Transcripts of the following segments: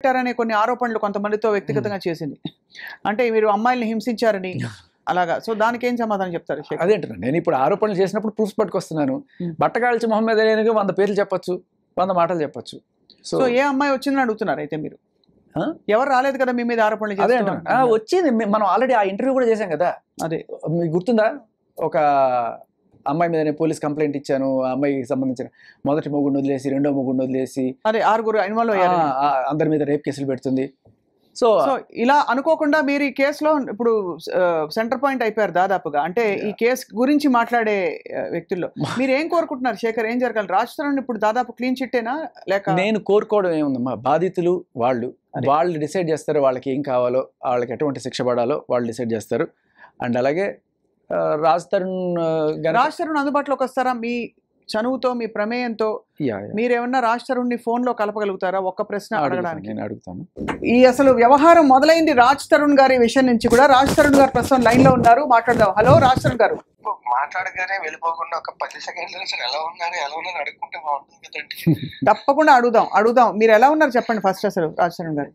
పెట్టారనే కొన్ని ఆరోపణలు కొంతమందితో వ్యక్తిగతంగా చేసింది. అంటే మీరు అమ్మాయిల్ని హింసించారని అలాగా. సో దానికి ఏం సమాధానం చెప్తారు? అదేంటున్నాను, నేను ఇప్పుడు ఆరోపణలు చేసినప్పుడు ప్రూఫ్స్ పట్టుకొస్తున్నాను. బట్టకాల్చి మొహమ్మద్ అలీకి 100 పేర్లు చెప్పొచ్చు, 100 మాటలు చెప్పొచ్చు. సో ఏ అమ్మాయి వచ్చిందని అడుగుతున్నారు అయితే మీరు? ఎవరు రాలేదు కదా మీ మీద ఆరోపణలు? అదే వచ్చింది, మనం ఆల్రెడీ ఆ ఇంటర్వ్యూ కూడా చేశాం కదా. అదే మీకు గుర్తుందా? ఒక అమ్మాయి మీద నేను పోలీస్ కంప్లైంట్ ఇచ్చాను. ఆ అమ్మాయికి సంబంధించిన మొదటి మొగుడిని వదిలేసి రెండో మొగుడిని వదిలేసి అదే 6 ఇన్వాల్వ్ అయ్యారు, అందరి మీద రేప్ కేసులు పెడుతుంది. సో ఇలా అనుకోకుండా మీరు ఈ కేసులో ఇప్పుడు సెంటర్ పాయింట్ అయిపోయారు దాదాపుగా. అంటే ఈ కేసు గురించి మాట్లాడే వ్యక్తుల్లో మీరు ఏం కోరుకుంటున్నారు శేఖర్? ఏం జరగాలి? రాజ్ తరుణ్ ఇప్పుడు దాదాపు క్లీన్ చిట్టేనా లేక? నేను కోరుకోవడం ఏముందమ్మా, బాధితులు వాళ్ళు డిసైడ్ చేస్తారు. వాళ్ళకి ఏం కావాలో, వాళ్ళకి ఎటువంటి శిక్ష పడాలో వాళ్ళు డిసైడ్ చేస్తారు. అండ్ అలాగే రాజ్ తరుణ్ అందుబాటులోకి వస్తారా? మీ చనువుతో, మీ ప్రమేయంతో మీరేమన్నా రాజ్ తరుణ్ని ఫోన్లో కలపగలుగుతారా? ఒక్క ప్రశ్న అడగడానికి నేను అడుగుతాను. ఈ అసలు వ్యవహారం మొదలైంది రాజ్ తరుణ్ గారి విషయం నుంచి కూడా. రాజ్ తరుణ్ గారు ప్రస్తుతం లైన్ లో ఉన్నారు, మాట్లాడదాం. హలో రాజ్ తరుణ్ గారు. మాట్లాడగానే వెళ్ళిపోకుండా ఒక 10 సెకండ్ల నుంచి ఎలా ఉన్నారు అడుగుకుంటే బాగుంటుంది కదండి. తప్పకుండా అడుగుదాం. మీరు ఎలా ఉన్నారు చెప్పండి ఫస్ట్ అసలు రాజ్ తరుణ్ గారు.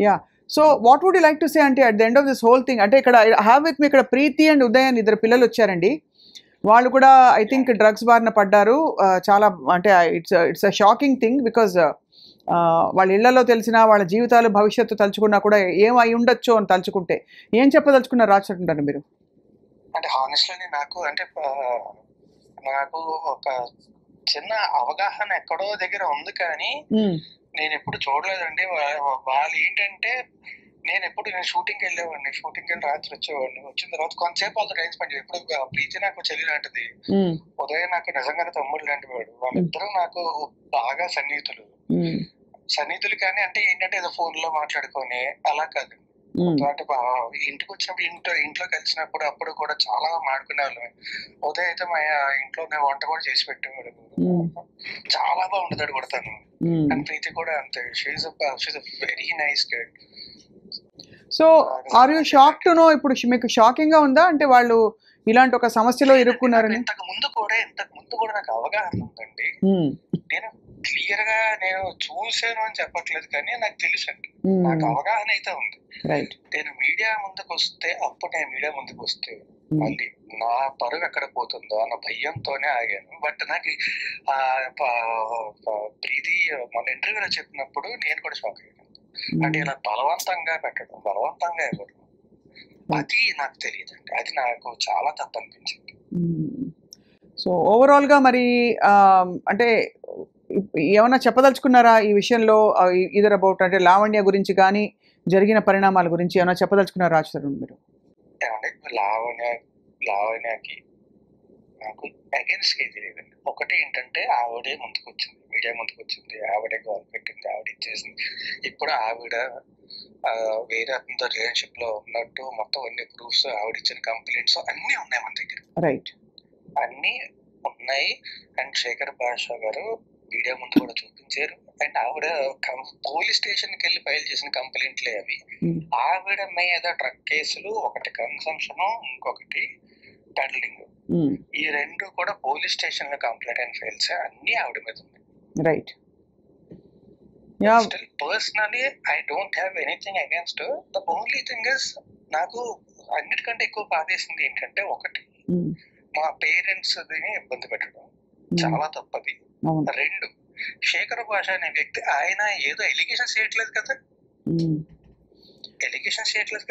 Yeah so what would you like to say అంటే at the end of this whole thing? అంటే ఇక్కడ హ్యావ్ విత్ మీ ఇక్కడ ప్రీతి అండ్ ఉదయ్ అని 2 పిల్లలు వచ్చారండి. వాళ్ళు కూడా ఐ థింక్ డ్రగ్స్ బారిన పడ్డారు. చాలా అంటే it's a shocking thing because వాళ్ళ ఇళ్లలో తెలిసిన వాళ్ళ జీవితాలు భవిష్యత్తు తలుచుకున్నా కూడా ఏం అయి ఉండొచ్చు అని తలుచుకుంటే ఏం చెప్పదలుచుకున్నారు రాజ్ తరుణ్ గారు మీరు? అంటే హానెస్ట్లీ నాకు ఒక చిన్న అవగాహన ఎక్కడో దగ్గర ఉంది, కానీ నేను ఎప్పుడు చూడలేదండి. వాళ్ళు ఏంటంటే నేను షూటింగ్కి వెళ్ళేవాడిని, షూటింగ్కి వెళ్ళి రాత్రి వచ్చేవాడిని. వచ్చిన తర్వాత కొంతసేపు వాళ్ళతో టైం స్పెండ్ చేయాలి. ఇప్పుడు ప్రీతి నాకు చెల్లి లాంటిది, ఉదయం నాకు నిజంగానే తమ్ముడు లాంటి వాడు. వాళ్ళిద్దరూ నాకు బాగా సన్నిహితులు కానీ అంటే ఏంటంటే ఏదో ఫోన్ లో మాట్లాడుకొని అలా కాదు. అంటే ఇంటికి వచ్చినప్పుడు ఇంట్లో కలిసినప్పుడు అప్పుడు కూడా చాలా మాట్లాడుకునే వాళ్ళమే. ఉదయం అయితే మా ఇంట్లో వంట కూడా చేసి పెట్టేవాడు, చాలా బాగుండదు కూడా తను. అండ్ ప్రీతి కూడా అంతే, she a very nice girl. So are you shock to know? ఇప్పుడు మీకు షాకింగ్ గా ఉందా అంటే వాళ్ళు ఇలాంటి ఒక సమస్యలో ఇరుక్కున్నారని? ఇంతకు ముందు కూడా నాకు అవగాహన ఉందండి. నేను క్లియర్ గా నేను చూసాను అని చెప్పట్లేదు, కానీ నాకు తెలుసు అండి, నాకు అవగాహన అయితే ఉంది. నేను మీడియా ముందుకు వస్తే మళ్ళీ నా పరువు ఎక్కడ పోతుందో అన్న భయంతోనే ఆగాను. బట్ నాకు ప్రీతి మన ఇంటర్వ్యూలో చెప్పినప్పుడు నేను కూడా షాక్ అయ్యాను. అంటే ఇలా బలవంతంగా ఇవ్వడం అది నాకు తెలియదండి, అది నాకు చాలా తప్పు అనిపించింది. సో ఓవరాల్ గా మరి అంటే ఏమన్నా చెప్పదలుచుకున్నారా ఈ విషయంలో? ఇదర్ అబౌట్ అంటే లావణ్య గురించి కానీ జరిగిన పరిణామాల గురించి ఏమైనా చెప్పదలుచుకున్నారా రాజ్ తరుణ్ మీరు? లావణ్యకి నాకు అగేన్స్ట్ గా తెలియదండి. ఒకటి ఏంటంటే ఆవిడే మీడియా ముందుకు వచ్చింది, ఆవిడే గోల్ పెట్టింది, ఆవిడ ఇచ్చేసింది. ఇప్పుడు ఆవిడ వేరే అతనితో రిలేషన్షిప్ లో ఉన్నట్టు మొత్తం అన్ని ప్రూఫ్స్, ఆవిడ ఇచ్చిన కంప్లైంట్స్ అన్ని ఉన్నాయి మన దగ్గర. రైట్, అన్ని ఉన్నాయి. అండ్ శేఖర్ భాషా గారు మీడియా ముందు కూడా చూపించారు. అండ్ ఆవిడ పోలీస్ స్టేషన్ కి వెళ్ళి ఫైల్ చేసిన కంప్లైంట్లే అవి. ఆవిడ మీద డ్రగ్ కేసులు, ఒకటి కన్సంప్షన్, ఇంకొకటి పెడలింగ్, ఈ 2 కూడా పోలీస్ స్టేషన్ లో కంప్లైంట్ అండ్ ఫైల్స్ అన్ని ఆవిడ మీద ఉన్నాయి. Right. Still, personally, I don't have anything against her. The only thing is, నాకు అన్నిటికంటే ఎక్కువ బాధేసింది ఏంటంటే, ఒకటి మా పేరెంట్స్ ఇబ్బంది పెట్టడం చాలా తప్పది. 2, శేఖర్ భాష అనే వ్యక్తి ఆయన ఏదో ఎలిగేషన్స్ చేయట్లేదు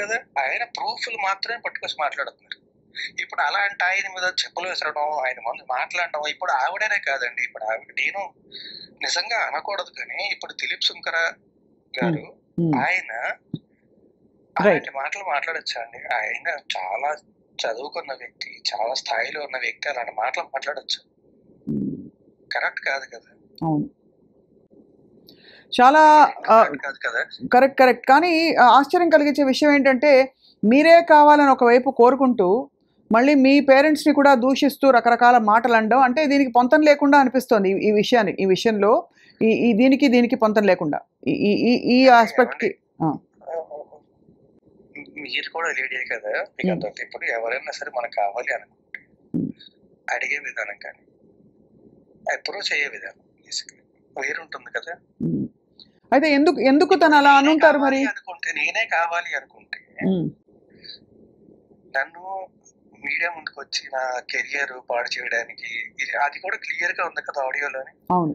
కదా, ఆయన ప్రూఫ్లు మాత్రమే పట్టుకొచ్చి మాట్లాడుతున్నారు. ఇప్పుడు అలాంటి ఆయన మీద చెప్పులు విసరడం, ఆయన ముందు మాట్లాడడం, ఇప్పుడు ఆవిడనే కాదండి, ఇప్పుడు ఆవిడ నేను నిజంగా అనకూడదు కానీ ఇప్పుడు దిలీప్ శంకర గారు ఆయన అలాంటి మాటలు మాట్లాడొచ్చా అండి? ఆయన చాలా చదువుకున్న వ్యక్తి, చాలా స్థాయిలో ఉన్న వ్యక్తి అలాంటి మాటలు మాట్లాడొచ్చు? కరెక్ట్ కాదు కదా. చాలా కరెక్ట్. కానీ ఆశ్చర్యం కలిగించే విషయం ఏంటంటే, మీరే కావాలని ఒకవైపు కోరుకుంటూ మళ్ళీ మీ పేరెంట్స్ని కూడా దూషిస్తూ రకరకాల మాటలు అనడం, అంటే దీనికి పొంతం లేకుండా అనిపిస్తోంది. ఈ విషయంలో దీనికి పొంతం లేకుండా ఈ ఆస్పెక్ట్కి. మీరు కూడా లేడీ కదా, ఇప్పుడు ఎవరైనా సరే మనకు కావాలి అనుకుంటే అడిగే విధానం కానీ అప్రోచ్ అయ్యే విధానం వేరుంటుంది కదా. అయితే ఎందుకు తను అలా అనుంటారు మరి? అనుకుంటే నేనే కావాలి అనుకుంటే నన్ను మీడియా ముందుకు వచ్చి నా కెరియర్ పాడు చేయడానికి, అది కూడా క్లియర్ గా ఉంది కదా ఆడియోలోని. అవును,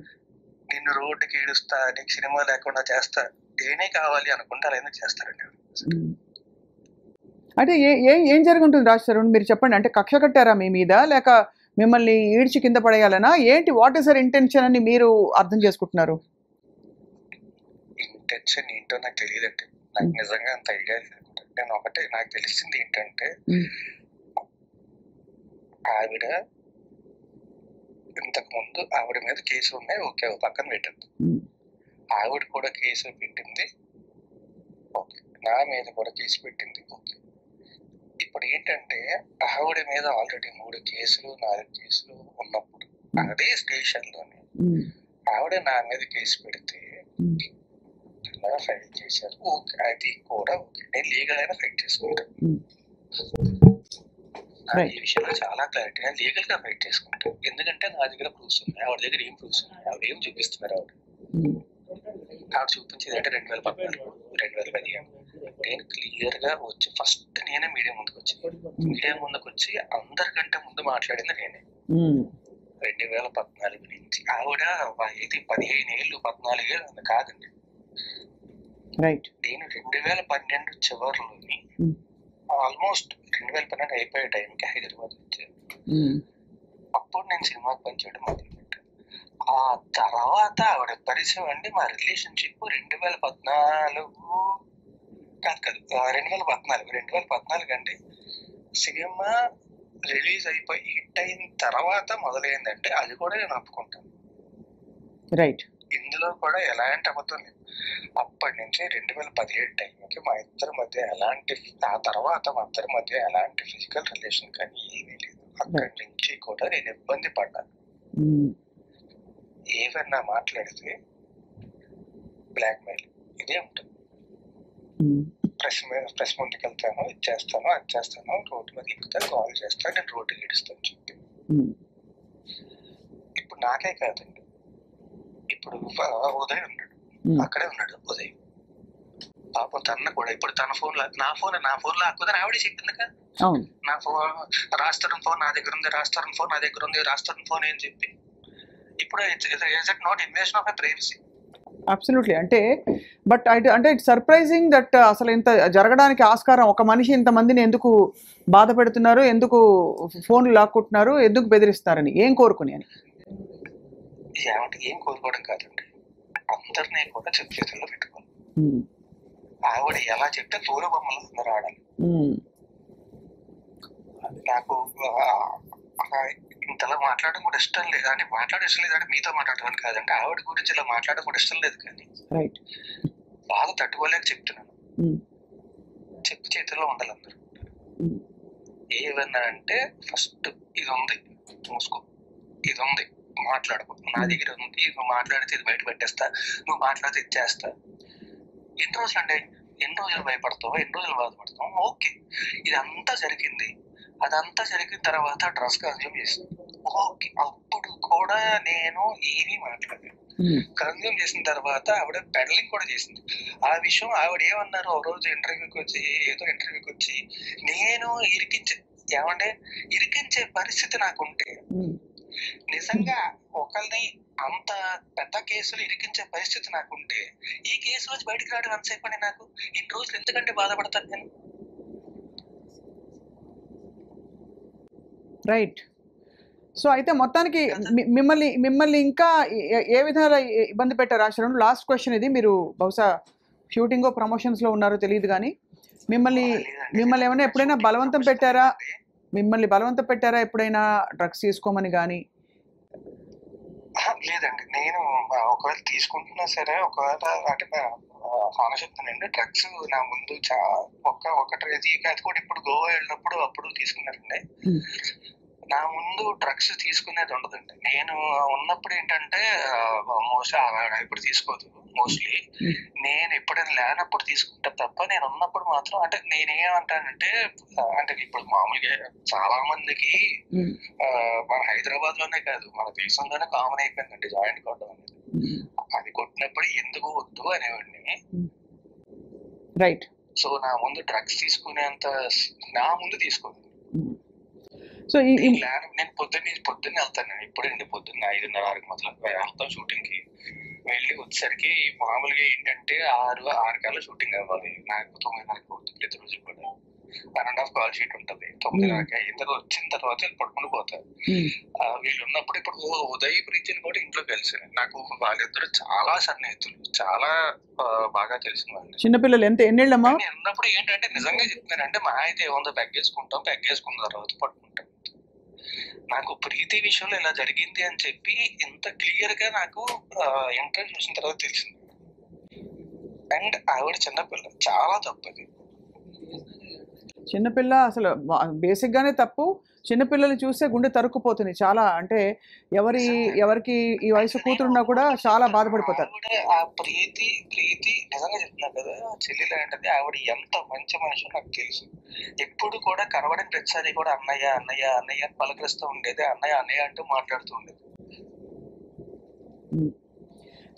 నిన్ను రోడ్డుకి ఈడుస్తా, నీకు సినిమా లేకుండా చేస్తా, నేనే కావాలి అనుకుంటే అలా ఎందుకు చేస్తారండి? అంటే ఏం జరుగుతుంది రాజ్ తరుణ్, మీరు చెప్పండి. అంటే కక్ష కట్టారా మీ మీద, లేక మిమ్మల్ని ఈడ్చి కింద పడేయాలనా ఏంటి? వాట్ ఈస్ దర్ ఇంటెన్షన్ అని మీరు అర్థం చేసుకుంటున్నారు? ఇంటెన్షన్ ఏంటో నాకు తెలియదండి, నాకు నిజంగా అంత ఐడియా లేదు. నేను ఒకటే నాకు తెలిసింది ఏంటంటే, ఆవిడ ఇంతకు ముందు ఆవిడ మీద కేసులు ఉన్నాయి, ఓకే, పక్కన పెట్టద్దు. ఆవిడ కూడా కేసులు పెట్టింది, ఓకే. నా మీద కూడా కేసు పెట్టింది, ఓకే. ఇప్పుడు ఏంటంటే ఆవిడ మీద ఆల్రెడీ 3 కేసులు 4 కేసులు ఉన్నప్పుడు అదే స్టేషన్ లోనే ఆవిడ నా మీద కేసు పెడితే ఫైట్ చేశారు, ఓకే, అది కూడా ఓకే. నేను లీగల్ అయినా ఫైట్ చేసుకుంటాను. ఈ విషయంలో చాలా క్లారిటీ, నేను లీగల్ గా ఫైట్ చేసుకుంటాను. ఎందుకంటే నా దగ్గర ప్రూఫ్స్ ఉన్నాయి, ఆవిడ దగ్గర ఏం ప్రూఫ్స్ ఉన్నాయి, ఆవిడ ఏం చూపిస్తున్నారు? ఆవిడ చూపించేది అంటే 2014 2015 నేను క్లియర్ గా వచ్చి ఫస్ట్ నేనే మీడియా ముందుకు వచ్చి అందరికంటే ముందు మాట్లాడింది నేనే. 2014 నుంచి ఆవిడ ఇది 15 ఏళ్ళు 14 ఏళ్ళు కాదండి. నేను 2012 చివరిలోని ఆల్మోస్ట్ 2012 అయిపోయే టైంకి హైదరాబాద్ వచ్చాను. అప్పుడు నేను సినిమాకి పనిచేయడం మొదలుపెట్టాను. ఆ తర్వాత ఆవిడ పరిచయం అండి, మా రిలేషన్షిప్ 2014 కాదు 2014 అండి. సినిమా రిలీజ్ అయిపోయి హిట్ అయిన తర్వాత మొదలైందంటే అది కూడా నేను ఒప్పుకుంటాను. రైట్, ఇందులో కూడా ఎలాంటి అబద్ధం లేదు. అప్పటి నుంచి 2017 టైంకి మా ఇద్దరి మధ్య ఎలాంటి, ఆ తర్వాత మా ఇద్దరి మధ్య ఎలాంటి ఫిజికల్ రిలేషన్ కానీ ఏమీ లేదు. అక్కడి నుంచి కూడా నేను ఇబ్బంది పడ్డాను. ఏవన్నా మాట్లాడితే బ్లాక్ మెయిల్ ఇదే ఉంటుంది. ప్రెస్ ముందుకు వెళ్తాను, ఇది చేస్తాను, అది చేస్తాను, రోడ్డు మీద ఎక్కుతాను, కాల్ చేస్తాను, నేను రోడ్డుకి ఇడుస్తాను చెప్పి. ఇప్పుడు నాకే కాదండి, ఇప్పుడు ఉదయ్ ఉన్నాడు, అక్కడే ఉన్నాడు ఉదయ్ పాపం. తన కూడా ఇప్పుడు తన ఫోన్ లో నా ఫోన్ లాక్కుదని ఆవిడే చెప్పింది కదా. నా ఫోన్ రాస్తారని ఫోన్ నా దగ్గర ఉంది, రాస్తారని ఫోన్ నా దగ్గర ఉంది, రాస్తారని ఫోన్ ఏం చెప్పి. ఇప్పుడు is it not invasion of a privacy? Absolutely. But అంటే ఇట్స్ సర్ప్రైజింగ్ దట్ అసలు ఇంత జరగడానికి ఆస్కారం, ఒక మనిషి ఇంతమందిని ఎందుకు బాధ పెడుతున్నారు, ఎందుకు ఫోన్లు లాక్కుంటున్నారు, ఎందుకు బెదిరిస్తున్నారని, ఏం కోరుకుని అని? ఏం కోరుకోవడం కాదండి, అందరినీ కూడా చేతుల్లో పెట్టుకోవాలి. ఆవిడ ఎలా చెప్తే తోలు బొమ్మలు అందరూ ఆడాలి. నాకు ఇంతలా మాట్లాడడం కూడా ఇష్టం లేదు, అంటే మీతో మాట్లాడడం కాదండి, ఆవిడ గురించి ఇలా మాట్లాడడం కూడా ఇష్టం లేదు. కానీ బాగా తట్టుకోలేక చెప్తున్నాను, చెప్పు చేతుల్లో ఉండాలి అందరూ. ఏమన్నా అంటే ఫస్ట్ ఇది ఉంది మూసుకో, ఇది ఉంది మాట్లాడుకో, నా దగ్గర ఉంది, నువ్వు మాట్లాడితే ఇది బయట పెట్టేస్తా, నువ్వు మాట్లాడితే ఇది చేస్తా. ఎన్ని రోజులు భయపడతావు, ఎన్ని రోజులు బాధపడతావు, ఓకే. ఇదంతా జరిగింది, అదంతా జరిగిన తర్వాత డ్రగ్స్ కన్జ్యూమ్ చేసింది, ఓకే. అప్పుడు కూడా నేను ఏమీ మాట్లాడలేదు. కన్జ్యూమ్ చేసిన తర్వాత ఆవిడ పెడలింగ్ కూడా చేసింది. ఆ విషయం ఆవిడ ఏమన్నారు, ఒక రోజు ఇంటర్వ్యూకి వచ్చి నేను ఇరికించే పరిస్థితి నాకుంటే, నిజంగా ఒకరిని అంత పెద్ద కేసులు ఇరికించే పరిస్థితి నాకుంటే, ఈ కేసు రోజు బయటకు రావడం అంతసేపు అని నాకు ఇన్ని రోజులు ఎందుకంటే బాధపడతాను నేను? రైట్. సో అయితే మొత్తానికి మిమ్మల్ని ఇంకా ఏ విధంగా ఇబ్బంది పెట్టారు ఆశ్రమం? లాస్ట్ క్వశ్చన్ ఇది. మీరు బహుశా షూటింగ్ ప్రమోషన్స్లో ఉన్నారో తెలియదు, కానీ మిమ్మల్ని ఏమైనా ఎప్పుడైనా బలవంతం పెట్టారా? ఎప్పుడైనా డ్రగ్స్ తీసుకోమని కానీ? లేదండి, నేను ఒకవేళ తీసుకుంటున్నా సరే, ఒకవేళ అంటే హాన చెప్తానండి, డ్రగ్స్ నా ముందు ఒకటి అది కూడా ఇప్పుడు గోవా వెళ్ళినప్పుడు అప్పుడు తీసుకున్నారండి. నా ముందు డ్రగ్స్ తీసుకునేది ఉండదండి. నేను ఉన్నప్పుడు ఏంటంటే ఇప్పుడు తీసుకోదు మోస్ట్లీ, నేను ఎప్పుడైనా లేనప్పుడు తీసుకుంటా తప్ప, నేను ఉన్నప్పుడు మాత్రం అంటే నేనేమంటానంటే, అంటే ఇప్పుడు మామూలుగా చాలా మందికి మన హైదరాబాద్ లోనే కాదు మన దేశంలోనే కామన్ అయిపోయిందండి జాయింట్ కొట్టడం అనేది. చెప్పినప్పుడు ఎందుకు వద్దు అనేవాడిని. రైట్. సో నా ముందు డ్రగ్స్ తీసుకునేంత నా ముందు తీసుకోదు. సో నేను పొద్దున్న వెళ్తాను, ఇప్పుడండి పొద్దున్న 5:30 మొదలు వెళ్తాం షూటింగ్ కి. వెళ్ళి వచ్చేసరికి మామూలుగా ఏంటంటే 6 కల్లా షూటింగ్ అవ్వాలి. నాకు 9:30 అవుతుంది ప్రతి రోజు కూడా. 1.5 కాల్ షీట్ ఉంటుంది. 9:30 ఇంతకు వచ్చిన తర్వాత వీళ్ళు పడుకుని పోతారు. వీళ్ళు ఉన్నప్పుడు ఇప్పుడు ఉదయ్ ప్రీతిని కూడా ఇంట్లో కలిసాను. నాకు వాళ్ళిద్దరు చాలా సన్నిహితులు, చాలా బాగా తెలిసిన వాళ్ళు. చిన్నపిల్లలు ఎన్నేళ్ళమ్మా? ఉన్నప్పుడు ఏంటంటే నిజంగా చెప్తున్నానంటే మా అయితే ఏముందో పెగ్గేసుకుంటాం, పెగ్గేసుకున్న తర్వాత పడుకుంటాం. నాకు ప్రీతి విషయంలో ఇలా జరిగింది అని చెప్పి ఇంత క్లియర్ గా నాకు ఇంటర్వ్యూ చూసిన తర్వాత తెలిసింది. అండ్ ఆవిడ చిన్నపిల్ల, చాలా తప్పది. చిన్నపిల్ల అసలు బేసిక్ గానే తప్పు. చిన్నపిల్లలు చూస్తే గుండె తరుక్కుపోతుంది చాలా. అంటే ఎవరికి ఈ వయసు కూతురున్నా కూడా చాలా బాధపడిపోతారు. ఆ ప్రీతి నిజంగా చెప్తున్నారు కదా, చెల్లి లాంటిది. ఆవిడ ఎంత మంచి మనిషి నాకు తెలుసు. ఎప్పుడు కూడా కనబడిన ప్రతిసారి కూడా అన్నయ్య అన్నయ్య అన్నయ్య అని పలకరిస్తూ ఉండేది. అన్నయ్య అన్నయ్య అంటూ మాట్లాడుతూ ఉండేది.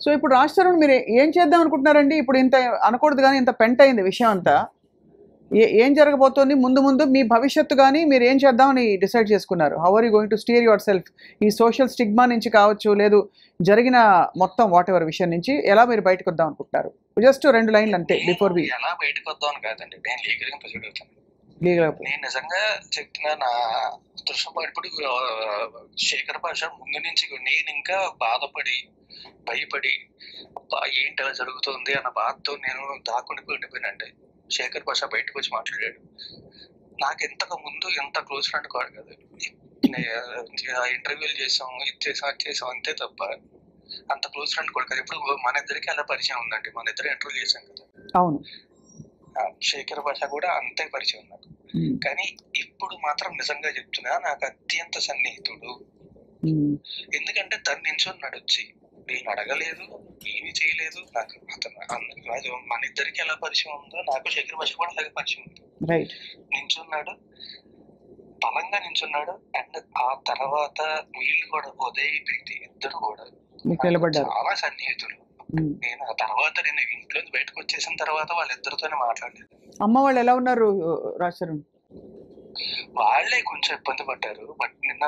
సో ఇప్పుడు రాజ్ తరుణ్ మీరు ఏం చేద్దాం అనుకుంటున్నారండి? ఇప్పుడు ఇంత అనకూడదు కానీ ఇంత పెంట అయింది విషయం అంతా. ఏం జరగబోతోంది ముందు మీ భవిష్యత్తు కానీ మీరు ఏం చేద్దామని డిసైడ్ చేసుకున్నారు? How are you going to steer yourself? ఈ సోషల్ స్టిగ్మా నుంచి కావచ్చు, లేదు జరిగిన మొత్తం వాట్ ఎవర్ విషయం నుంచి ఎలా మీరు బయటకు వద్దాం అనుకుంటున్నారు? జస్ట్ 2 లైన్లు అంతే. బిఫోర్ వి ఎలా బయటకు వద్దాం అని కాదండి, నేను లీగల్గా ప్రొసీడ్ అవుతాను. నేను నిజంగా చెప్తున్నా, నా దృశ్యం ఇప్పుడు శేఖర్ భాష ముందు నుంచి నేను ఇంకా బాధపడి భయపడి ఏంటి అలా జరుగుతుంది అన్న బాధతో నేను దాక్కుని ఉండిపోయినండి. శేఖర్ భాష బయటకు వచ్చి మాట్లాడాడు. నాకు ఇంతకు ముందు ఎంత క్లోజ్ ఫ్రెండ్ కాదు కదా. ఇంటర్వ్యూలు చేసాం, ఇది చేసాం అంతే తప్ప అంత క్లోజ్ ఫ్రెండ్ కూడా కదా. ఇప్పుడు మన ఇద్దరికి అలా పరిచయం ఉందండి, మన ఇద్దరు ఇంటర్వ్యూ చేసాం కదా. అవును. శేఖర్ భాష కూడా అంతే పరిచయం నాకు. కానీ ఇప్పుడు మాత్రం నిజంగా చెప్తున్నా, నాకు అత్యంత సన్నిహితుడు. ఎందుకంటే తను నించున్నాడు వచ్చి, నేను అడగలేదు, ఏమీ చేయలేదు. నాకు అతను మన ఇద్దరికి ఎలా పరిచయం ఉందో నాకు శేఖర్ భాష కూడా అలాగే పరిచయం ఉంది. నించున్నాడు, బలంగా నించున్నాడు. అండ్ ఆ తర్వాత వీళ్ళు కూడా ఉదయ్ ప్రీతి ఇద్దరు కూడా చాలా సన్నిహితులు. నేను ఆ తర్వాత నేను ఇంట్లో బయటకు వచ్చేసిన తర్వాత వాళ్ళిద్దరితోనే మాట్లాడలేదు. అమ్మ వాళ్ళు ఎలా ఉన్నారు రాజ్ తరుణ్? వాళ్ళే కొంచెం ఇబ్బంది పడ్డారు. బట్ నిన్న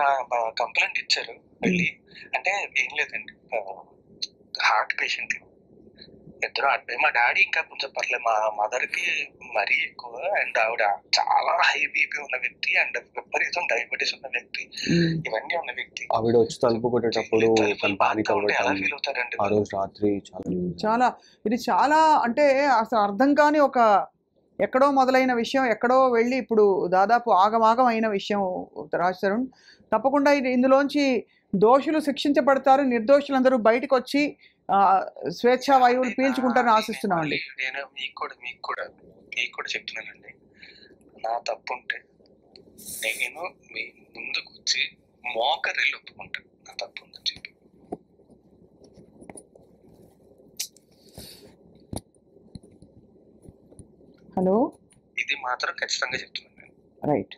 కంప్లైంట్ ఇచ్చారు వెళ్ళి. అంటే ఏం లేదండి, హార్ట్ పేషెంట్ ఇద్దరు. మా డాడీ ఇంకా కొంచెం పర్లేదు, మా మదర్ కి మరీ ఎక్కువ. అండ్ ఆవిడ చాలా హై బీపీ ఉన్న వ్యక్తి అండ్ విపరీతం డయాబెటీస్ ఉన్న వ్యక్తి, ఇవన్నీ ఉన్న వ్యక్తి. ఆవిడ వచ్చి తలుపు కొట్టేటప్పుడు ఎలా ఫీల్ అవుతారండి ఆ రోజు రాత్రి? చాలా ఇది చాలా అంటే అసలు అర్థం కాని ఒక ఎక్కడో మొదలైన విషయం ఎక్కడో వెళ్ళి ఇప్పుడు దాదాపు ఆగమాగం అయిన విషయం రాజ్ తరుణ్. తప్పకుండా ఇందులోంచి దోషులు శిక్షించబడతారు, నిర్దోషులందరూ బయటకు వచ్చి స్వేచ్ఛా వాయువులు పీల్చుకుంటారని ఆశిస్తున్నామండి. నేను మీకు కూడా చెప్తున్నానండి, నా తప్పు ఉంటే నేను మీ ముందుకు వచ్చి మోకరిల్లు ఒప్పుకుంటాను నా తప్పు ఉందని చెప్పి. హలో, ఇది మాత్రం ఖచ్చితంగా చెప్తున్నాను నేను. రైట్.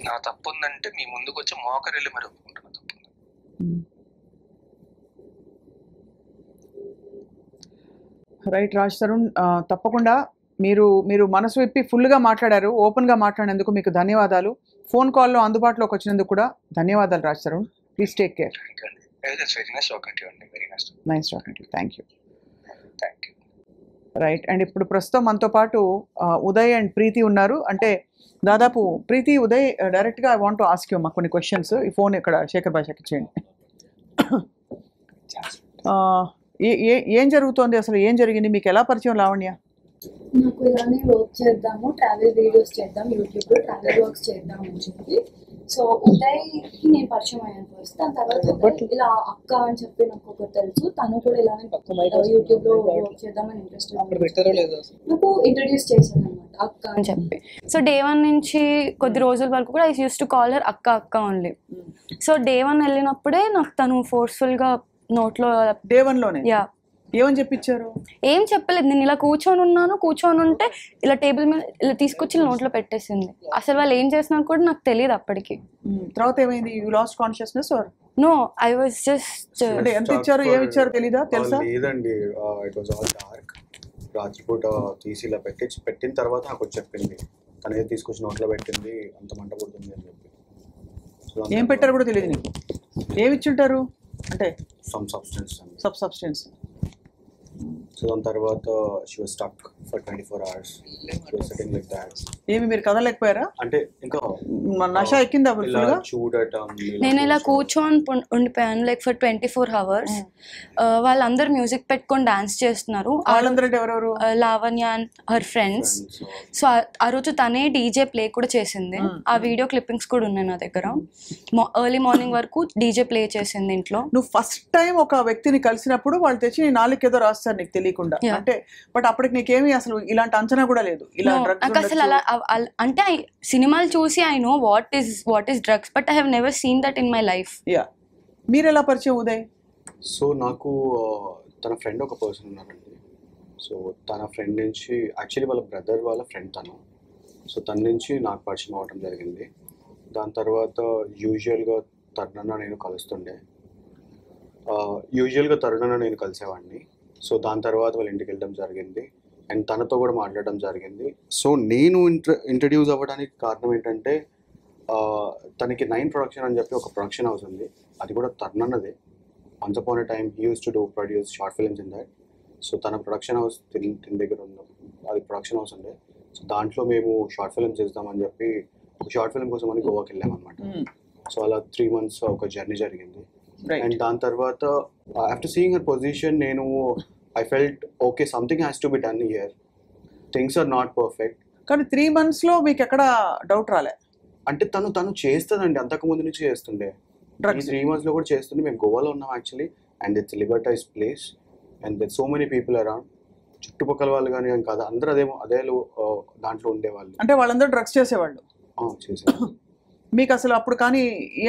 నా తప్పు ఉందంటే మీ ముందుకు వచ్చి మోకరిల్లు మరి ఒప్పుకుంటాను తప్పు. రైట్ రాజ్ తరుణ్, తప్పకుండా మీరు మనసు విప్పి ఫుల్గా మాట్లాడారు, ఓపెన్గా మాట్లాడినందుకు మీకు ధన్యవాదాలు. ఫోన్ కాల్లో అందుబాటులోకి వచ్చినందుకు కూడా ధన్యవాదాలు Raj Tarun. Please take care. Nice talking to you. Thank you. Right. And ఇప్పుడు ప్రస్తుతం మనతో పాటు ఉదయ్ అండ్ ప్రీతి ఉన్నారు. అంటే దాదాపు ప్రీతి, ఉదయ్, డైరెక్ట్గా I want to ask you మా కొన్ని క్వశ్చన్స్. ఈ ఫోన్ ఇక్కడ శేఖర్ భాషకి ఇచ్చేయండి. ఏం జరుగుతోంది అసలు? ఏం జరిగింది? మీకు ఎలా పరిచయం లావణ్య? నాకు ఇలానే వర్క్ చేద్దాము, ట్రావెల్ వీడియోస్ చేద్దాం, యూట్యూబ్లో ట్రావెల్ వర్క్స్ చేద్దాం అని చెప్పి. సో ఉదయ్కి నేను పరిచయం అయ్యాను ఫస్ట్. దాని తర్వాత ఇలా అక్క అని చెప్పి నాకు ఒకటి తెలుసు, తను కూడా ఇలానే యూట్యూబ్లో వర్క్ చేద్దామని ఇంట్రెస్ట్ నాకు ఇంట్రడ్యూస్ చేశాను అనమాట అక్క అని చెప్పి. సో డే 1 నుంచి కొద్ది రోజుల వరకు కూడా I use to call her అక్క అక్క ఓన్లీ. సో డే 1 వెళ్ళినప్పుడే నాకు తను ఫోర్స్ఫుల్గా నోట్లో డే 1 లోనే యా ఏమని చెప్పించారు? ఏం చెప్పలేదు, నేను ఇలా కూర్చొని ఉంటే ఇలా టేబుల్ మీద ఇలా తీసుకొచ్చి నోట్లో పెట్టేసింది. అసలు వాళ్ళు ఏం చేస్తున్నారు కూడా నాకు తెలియదు అప్పటికి. తర్వాత ఏమైంది? You lost consciousness or no, I was just అంటే ఎంత ఇచ్చారు ఏమి ఇచ్చారు తెలీదా? తెలుసా? లేదండి, ఇట్ వాజ్ ఆల్ డార్క్. రాత్రిపూట తీసి ఇలా పెట్టిన తర్వాత నాకు వచ్చి చెప్పింది, తనే తీసుకొచ్చి నోట్లో పెట్టింది, అంత మంట పుడుతుంది అని చెప్పి. ఏం పెట్టారు కూడా తెలియదు నీకు? ఏమి ఇచ్చుంటారు అంటే? Some substance. సో దాని తర్వాత she was stuck for 24 hours. She was sitting like that. ఏమి మీరు కదలేకపోయారా? అంటే ఇంకా నష ఎక్కిందా ఇలా చూడటం, నేను ఇలా కూర్చొని ఉండిపోయాను లైక్ ఫర్ 24 hours. వాళ్ళందరూ మ్యూజిక్ పెట్టుకొని డాన్స్ చేస్తున్నారు. వాళ్ళందరూ ఎవరెవరు? Lavanya and her friends. So ఆ రోజు తనే డీజే ప్లే కూడా చేసింది. ఆ వీడియో క్లిప్పింగ్స్ కూడా ఉన్నాయి నా దగ్గర. ఎర్లీ మార్నింగ్ వరకు డీజే ప్లే చేసింది ఇంట్లో. నువ్వు ఫస్ట్ టైం ఒక వ్యక్తిని కలిసినప్పుడు వాళ్ళు తెచ్చి నీ నాలుగు ఏదో రాస్తారు నీకు తెలియకుండా అంటే, బట్ అప్పటికి నీకేమి అసలు ఇలాంటి అంచనా కూడా లేదు ఇలా నాకు అసలు అలా అంటే సినిమాలు చూసి I know what is drugs, but I have never seen that in my life. Yeah, మీరు ఎలా పరిచయం ఉదయ్? సో నాకు తన ఫ్రెండ్ ఒక పర్సన్ ఉన్నారండి. సో తన ఫ్రెండ్ నుంచి, యాక్చువల్లీ వాళ్ళ బ్రదర్ వాళ్ళ ఫ్రెండ్ తను. సో తన నుంచి నాకు పరిచయం అవ్వడం జరిగింది. దాని తర్వాత యూజువల్గా తరుణన్న నేను కలుస్తుండే. నేను కలిసేవాడిని. సో దాని తర్వాత వాళ్ళ ఇంటికి వెళ్ళడం జరిగింది అండ్ తనతో కూడా మాట్లాడడం జరిగింది. సో నేను ఇంట్రడ్యూస్ అవ్వడానికి కారణం ఏంటంటే, తనకి 9 ప్రొడక్షన్ అని చెప్పి ఒక ప్రొడక్షన్ హౌస్ ఉంది. అది కూడా తరుణన్నదే. Once upon a time he uses to produce short films in that. So తన ప్రొడక్షన్ హౌస్ తిన్ దగ్గర ఉంది, అది ప్రొడక్షన్ హౌస్ ఉండే. సో దాంట్లో మేము షార్ట్ ఫిల్మ్స్ చేద్దామని చెప్పి ఒక షార్ట్ ఫిల్మ్ కోసం అని గోవాకి వెళ్ళామన్నమాట. సో అలా 3 months ఒక జర్నీ జరిగింది. అండ్ దాని తర్వాత ఆఫ్టర్ సీయింగ్ హర్ పొజిషన్ నేను I felt okay, something has to be done here, things are not perfect. కానీ 3 months లో మీకు ఎక్కడ డౌట్ రాలే? అంటే తను చేస్తుందండి, అంతకుముందు నుంచి చేస్తుండే. ఈ 3 months లో కూడా చేస్తుండే. మేము గోవాలో ఉన్నాం actually, and it's liberalised place and there so many people around. చుట్టుపక్కల వాళ్ళు కానీ ఏం కాదు, అందరూ అదే దాంట్లో ఉండేవాళ్ళు. అంటే వాళ్ళందరూ డ్రగ్స్ చేసేవాళ్ళు? చేసేవాళ్ళు. మీకు అసలు అప్పుడు కానీ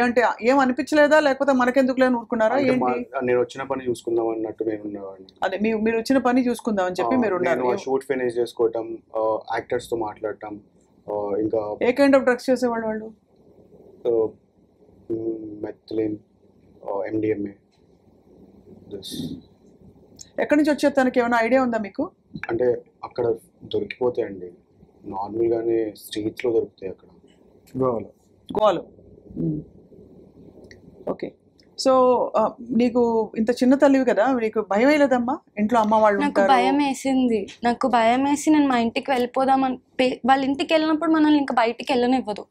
అంటే ఏం అనిపించలేదా, లేకపోతే మనకెందుకు లేని ఊరుకున్నారా? ఏంటి, నేను వచ్చిన పని చూసుకుందాం అన్నట్టు నేను ఉండేవాడిని. అదే మీరు వచ్చిన పని చూసుకుందాం అని చెప్పి మీరు ఉన్నారు. షూట్ ఫినిష్ చేసుకోవటం, యాక్టర్స్ తో మాట్లాడటం, ఇంకా ఏ కైండ్ ఆఫ్ డ్రగ్స్ చేసేవాళ్ళు వాళ్ళు? Methylene, MDMA. ఎక్కడి నుంచి వచ్చే తనకి ఏమైనా ఐడియా ఉందా మీకు? అంటే అక్కడ దొరికిపోతాయండి, నార్మల్గానే స్ట్రీట్స్లో దొరుకుతాయి అక్కడ గోవాలో. ఓకే. సో నీకు ఇంత చిన్న తల్లివి కదా, నీకు భయం వేయలేదమ్మా? ఇంట్లో అమ్మ వాళ్ళు నాకు భయం వేసింది. నేను మా ఇంటికి వెళ్ళిపోదామని, వాళ్ళ ఇంటికి వెళ్ళినప్పుడు మనల్ని ఇంకా బయటికి వెళ్ళనివ్వదు.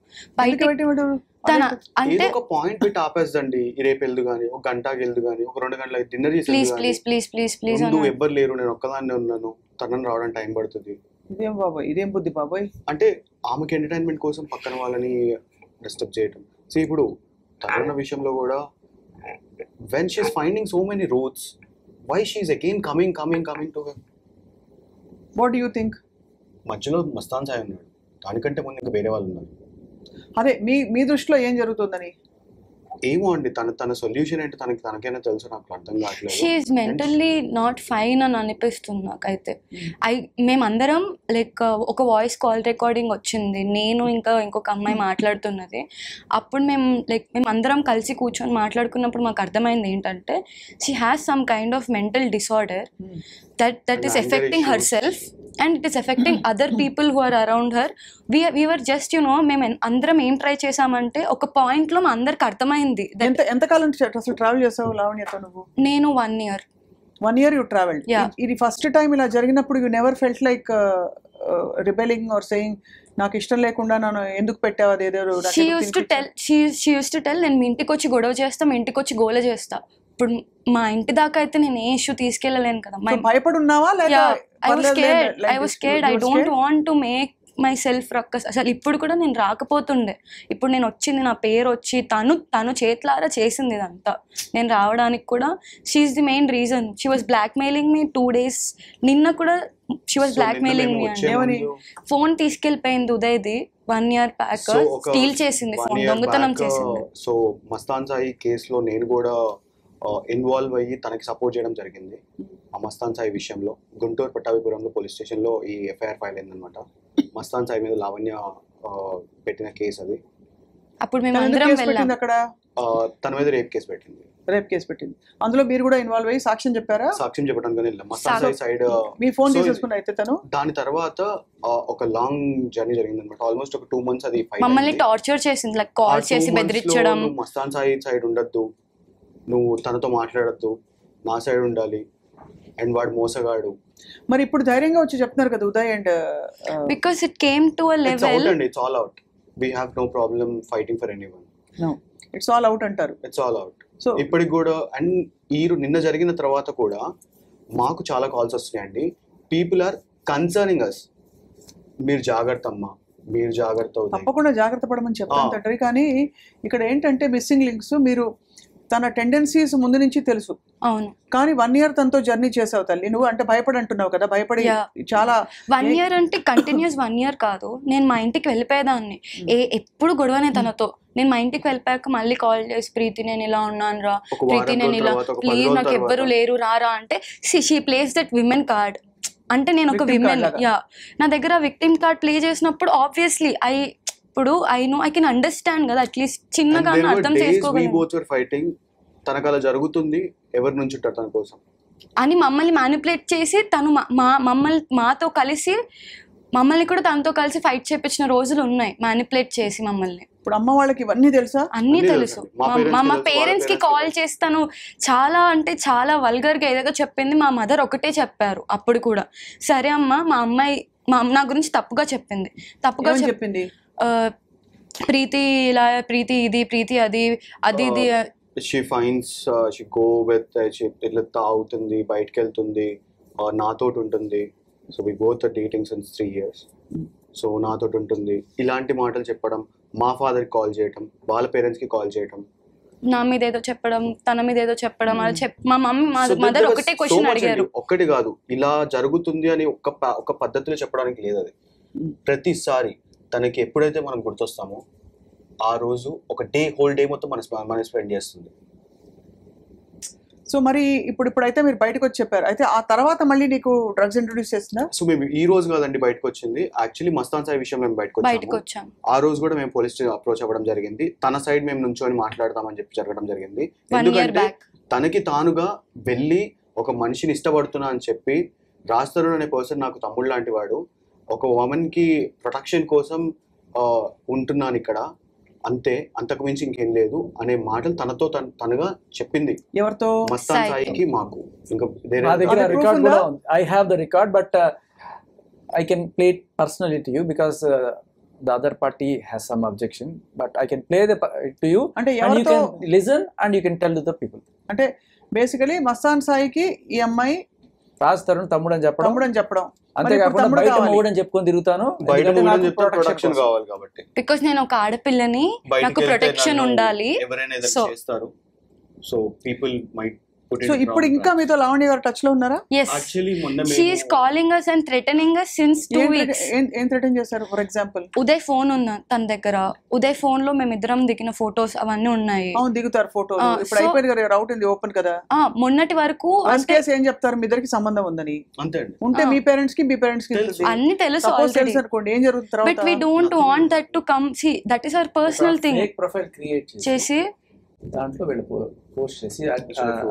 అంటే ఒక పాయింట్ పెట్టి ఆపేస్తండి, రేపు వెళ్దు కానీ, ఒక గంటకి వెళ్దు కానీ, ఒక 2 గంటలకి డిన్నర్ చేసి ప్లీజ్ ఎవ్వరు లేరు, నేను ఒక్కదాన్నే ఉన్నాను, తనని రావడం టైం పడుతుంది. ఇదేం బాబాయ్, ఇదేం బుద్ధి బాబాయ్? అంటే ఆమెకి ఎంటర్టైన్మెంట్ కోసం పక్కన వాళ్ళని డిస్టర్బ్ చేయటం. సో ఇప్పుడు తరుణ విషయంలో కూడా, when she's finding so many roads, why she's again coming to her? What do you think? మధ్యలో మస్తాన్ సాయి ఉన్నాడు, దానికంటే ముందు ఇంకా వేరే వాళ్ళు ఉన్నారు. అదే మీ దృష్టిలో ఏం జరుగుతుందని? ఏమో అండి, తన సొల్యూషన్ ఏంటి తనకైనా తెలుసు, నాకు అర్థం కావట్లేదు. She is mentally not fine అని అనిపిస్తుంది నాకైతే. మేమందరం లైక్ ఒక వాయిస్ కాల్ రికార్డింగ్ వచ్చింది, నేను ఇంకా ఇంకొక అమ్మాయి మాట్లాడుతున్నది. అప్పుడు మేమందరం కలిసి కూర్చొని మాట్లాడుకున్నప్పుడు మాకు అర్థమైంది ఏంటంటే, she has some kind of mental disorder that is affecting herself and it is affecting other people who are around her. We were just మేము అందరం ఏం ట్రై చేసామంటే, ఒక పాయింట్ లో మా అందరికి అర్థమైంది. ఎంతకాలం అసలు ట్రావెల్ చేసావు లావణ్యతో నువ్వు? నేను 1 year. 1 year you traveled? ఇది ఫస్ట్ టైం ఇలా జరిగినప్పుడు you never felt like rebelling or saying నాకు ఇష్టం లేకుండా నన్ను ఎందుకు పెట్టావు అదేదో? she used to tell నేను మీ ఇంటికి వచ్చి గొడవ చేస్తా, మీ ఇంటికి వచ్చి గోల చేస్తా. ఇప్పుడు మా ఇంటి దాకా అయితే నేను ఏ ఇష్యూ తీసుకెళ్ళలేను కదా. భయపడి ఉన్నావా? I was scared. I don't want to make myself ruckus. అసలు ఇప్పుడు కూడా నేను రాకపోతుండే. ఇప్పుడు నేను వచ్చింది, నా పేరు వచ్చి తను చేతులారా చేసింది ఇదంతా. నేను రావడానికి కూడా she is the main reason. She was blackmailing me 2 days. నిన్న కూడా షీ వాజ్ బ్లాక్మెయిలింగ్ మీ అని. ఫోన్ తీసుకెళ్ళిపోయింది ఉదయ్ది 1 year బ్యాక్. స్టీల్ చేసింది, ఫోన్ దొంగతనం చేసింది. సో మస్తాన్ సాయి కేసులో నేను కూడా ఇన్వాల్వ్ అయ్యి తనకి సపోర్ట్ చేయడం జరిగింది. ఆ మస్తాన్ సాయి విషయంలో గుంటూరు పట్టాభిపురంలో పోలీస్ స్టేషన్లో ఈ ఎఫ్ఐఆర్ ఫైల్ అయిందనమాట. మస్తాన్ సాయి మీద లావణ్య పెట్టిన కేసు అది. అప్పుడు మేము అందరం వెళ్ళాం. అక్కడ తన మీద రేప్ కేసు పెట్టింది. రేప్ కేసు పెట్టింది. అందులో మీరు కూడా ఇన్వాల్వ్ అయ్యి సాక్ష్యం చెప్పారా? సాక్ష్యం చెప్పడానికి వెళ్ళాం. మస్తాన్ సాయి సైడ్ మీ ఫోన్ తీసేసుకుని అయితే తను దాని తర్వాత ఒక లాంగ్ జర్నీ జరిగింది అనమాట. ఆల్మోస్ట్ ఒక 2 months అది మమ్మల్ని టార్చర్ చేసింది, లైక్ కాల్ చేసి బెదిరించడం. మస్తాన్ సాయి సైడ్ ఉండొద్దు, నువ్వు తనతో మాట్లాడద్దు, నా సైడ్ ఉండాలి, అండ్ వాడు మోసగాడు. మరి ఇప్పుడు ధైర్యంగా వచ్చి చెప్తున్నారు కదా Uday and because it came to a level. It's all out. We have no problem fighting for anyone. No, it's all out అంటారు. It's all out. సో ఇప్పటికి కూడా అండ్ నిన్న జరిగిన తర్వాత కూడా మాకు చాలా కాల్స్ వస్తున్నాయండి. People are concerning us. మీరు జాగ్రత్త అమ్మా, మీరు జాగ్రత్త. తప్పకుండా జాగ్రత్త పడమని చెప్తాను తండ్రి. కానీ ఇక్కడ ఏంటంటే మిస్సింగ్ లింక్స్, మీరు తన టెండెన్సీస్ ముందు నుంచి తెలుసు. అవును. కానీ 1 year తనతో జర్నీ చేసావు తల్లి. నువ్వు అంటే భయపడి అంటున్నావు కదా, భయపడి చాలా. 1 year అంటే కంటిన్యూస్ 1 year కాదు. నేను మా ఇంటికి వెళ్ళిపోయేదాన్ని, ఎప్పుడు గొడవనే తనతో. నేను మా ఇంటికి వెళ్ళిపోయాక మళ్ళీ కాల్ చేసి, ప్రీతి నేను ఇలా ఉన్నాను రా, ప్రీతి నేను ఇలా, ప్లీజ్ నాకు ఎవ్వరు లేరు రారా అంటే, she place that women card. అంటే నేను ఒక విమెన్, నా దగ్గర విక్టిమ్ కార్డ్ ప్లే చేసినప్పుడు ఆబ్వియస్లీ ఇప్పుడు ఐ కెన్ అండర్స్టాండ్ కదా, అట్లీస్ట్ చిన్నగా అర్థం చేసుకోగలను. తనకు అలా జరుగుతుంది, ఎవరి నుంచి ఉంటారు తన కోసం అని మమ్మల్ని మ్యానిపులేట్ చేసి తను మాతో కలిసి మమ్మల్ని కూడా తనతో కలిసి ఫైట్ చేపించిన రోజులు ఉన్నాయి, మ్యానిపులేట్ చేసి మమ్మల్ని. ఇప్పుడు అమ్మ వాళ్ళకి ఇవన్నీ తెలుసా? అన్నీ తెలుసు. మా పేరెంట్స్ కి కాల్ చేస్తాను, చాలా అంటే చాలా వల్గర్ గా ఏదో చెప్పింది. మా మదర్ ఒకటే చెప్పారు అప్పుడు కూడా, సరే అమ్మ మా అమ్మాయి నా గురించి తప్పుగా చెప్పింది. తప్పుగా చెప్పింది, ప్రీతి ఇలా, ప్రీతి ఇది, ప్రీతి అది ఇది. She fines she go with ఇట్లా తాగుతుంది, బయటకు వెళ్తుంది, నాతోటి ఉంటుంది. So we both are dating since 3 years. So నాతోటి ఉంటుంది, ఇలాంటి మాటలు చెప్పడం. మా ఫాదర్కి కాల్ చేయడం, వాళ్ళ పేరెంట్స్కి కాల్ చేయడం, నా మీద ఏదో చెప్పడం, తన మీద ఏదో చెప్పడం. మా మమ్మీ మదర్ ఒకటే క్వశ్చన్ అడిగారు. ఒక్కటి కాదు, ఇలా జరుగుతుంది అని ఒక పద్ధతిలో చెప్పడానికి లేదు. అది ప్రతిసారి తనకి ఎప్పుడైతే మనం గుర్తొస్తామో ఆ రోజు ఒక హోల్ డే మొత్తం మనం స్పెండ్ చేస్తుంది. సో మరి ఇప్పుడైతే మీరు బయటకు వచ్చి చెప్పారు, అయితే ఆ తర్వాత మళ్ళీ నీకు డ్రగ్స్ ఇంట్రొడ్యూస్ చేస్తున్నా? సో మేము ఈ రోజు కాదండి బయటకు వచ్చింది. యాక్చువల్లీ మస్తాన్ సాయి విషయం మేము బయటకు వచ్చాము. ఆ రోజు కూడా మేము పోలీస్ స్టేషన్ అప్రోచ్ అవ్వడం జరిగింది. తన సైడ్ మేము నుంచొని మాట్లాడతామని చెప్పి జరగడం జరిగింది. ఎందుకంటే తనకి తానుగా వెళ్ళి ఒక మనిషిని ఇష్టపడుతున్నా అని చెప్పి, రాజ్ తరుణ్ అనే పర్సన్ నాకు తమ్ముడు లాంటి వాడు, ఒక ఉమెన్ కి ప్రొటెక్షన్ కోసం ఉంటున్నాను ఇక్కడ, అంతే, అంతకు మించి ఇంకేం లేదు అనే మాటలు తనతో తనగా చెప్పింది. ఎవరితో? మస్తాన్ సాయికి, మాకు. ఇంకా I have the record, but I can play it personally to you because the other party has some objection, but I can play to you and you can listen and you can tell to the people. అంటే basically Mastan సాయికి ఈ అమ్మాయి రాజ్ తరుణ్ తమ్ముడు అని చెప్పడం, అంతేకాకుండా బయట మొగుడు అని చెప్పుకొని తిరుగుతాను, ప్రొటెక్షన్ కావాలి కాబట్టి. బికాస్ నేను ఒక ఆడపిల్లని, నాకు ప్రొటెక్షన్ ఉండాలి. ఎవరైనా ఏదైనా చేస్తారు, సో పీపుల్ మైట్. సో ఇప్పుడు ఇంకా మీతో లావణ్య గారు టచ్ లో ఉన్నారా? yes, she is calling us and threatening us since 2 weeks. ఏం థ్రెటన్ చేశారు? ఫర్ ఎగ్జాంపుల్ ఉదయ్ ఫోన్ ఉంది తన దగ్గర, ఉదయ్ ఫోన్ లో మేమిద్దరం దిగిన ఫోటోస్ అవన్నీ ఉన్నాయి. అవును, దిగుతారు ఫోటోలు. ఇప్పుడు అయిపోయింది కదా, రౌట్ ఉంది ఓపెన్ కదా. మొన్నటి వరకు ఏం చెప్తారు, మీ ఇద్దరికి సంబంధం ఉందని. అంతే ఉంటే మీ పేరెంట్స్ కి అన్ని తెలుసు అనుకోండి, ఏం జరుగుతుంది. But we don't want that to come. See that is our personal thing. Profile create చేసి దాంట్లో పోస్ట్ చేసి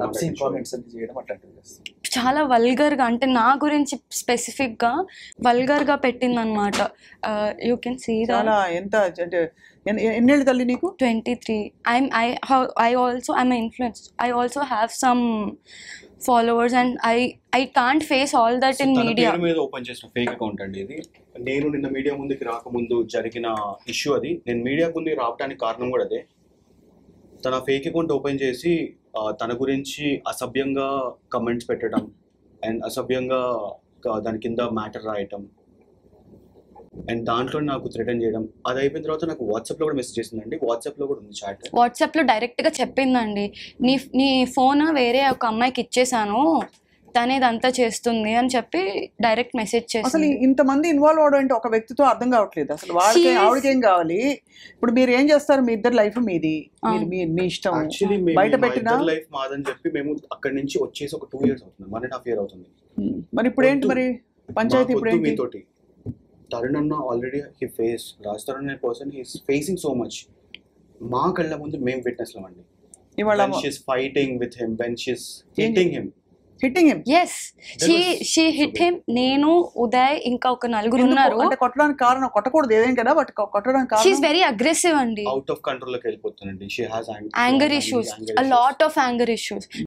అబ్సీన్ కామెంట్స్ అన్ని చేయడం అట్లాంటివి చేస్తారు. చాలా వల్గర్ గా, అంటే నా గురించి స్పెసిఫిక్ గా వల్గర్ గా పెట్టింది అనమాట. యూ కెన్ సీ చాలా. ఎంత అంటే ఎన్నేళ్ళు తల్లి నీకు? 23. I also am an influencer. I also have some followers and I can't face all that in media. తన మీద ఓపెన్ చేసిన ఫేక్ అకౌంట్ అండి ఇది. నేను నిన్న మీడియా ముందుకి రాకముందు జరిగిన ఇష్యూ అది. నేను మీడియా ముందుకు రావడానికి కారణం కూడా అదే. తన ఫేక్ అకౌంట్ ఓపెన్ చేసి తన గురించి అసభ్యంగా కమెంట్స్ పెట్టడం అండ్ అసభ్యంగా దాని కింద మ్యాటర్ రాయటం అండ్ దాంట్లో నాకు థ్రెటన్ చేయడం. అది అయిపోయిన తర్వాత నాకు వాట్సాప్ లో కూడా మెసేజ్ చేసిందండి. వాట్సాప్ లో కూడా ఉంది చాట్. వాట్సాప్ లో డైరెక్ట్ గా చెప్పిందండి, నీ ఫోన్ వేరే ఒక అమ్మాయికి ఇచ్చేసాను, తనేదంతా చేస్తుంది అని చెప్పి డైరెక్ట్ మెసేజ్ అసలు చేసింది. ఇంతమంది ఇన్వాల్వ్ అవడం అంటే ఒక వ్యక్తితో అర్థం కావట్లేదు అసలు. వాళ్ళకి ఆవిడకేం కావాలి? ఇప్పుడు మీరు ఏం చేస్తారు? మీ ఇద్దరు లైఫ్ మీది, మీ ఇష్టం. యాక్చువల్లీ బయట పెట్టిన లైఫ్ మాదని చెప్పి మేము అక్కడి నుంచి వచ్చేసి ఒక 2 years అవుతుంది, 1.5 year అవుతుంది. మరి ఇప్పుడు ఏంటి మరి పంచాయతీ? ఇప్పుడు ఏంటి మీతోటి? తరుణ్ అన్న already he face, Raj Tarun అనే person he is facing so much. మా కళ్ళ ముందు మేము విట్నెస్ అండి. ఇవాళ when she's fighting with him, when she's hitting him. yes she hit him. నేను ఉదయ్ ఇంకా ఒక నలుగురు ఉన్నారు. అంటే కొట్టడానికి కారణం, కొట్టకూడదు ఏదేం కదా, బట్ కొట్టడానికి కారణం she's very aggressive అండి. అవుట్ ఆఫ్ కంట్రోల్ లోకి వెళ్ళిపోతుందండి. she has anger issues, a lot of anger issues.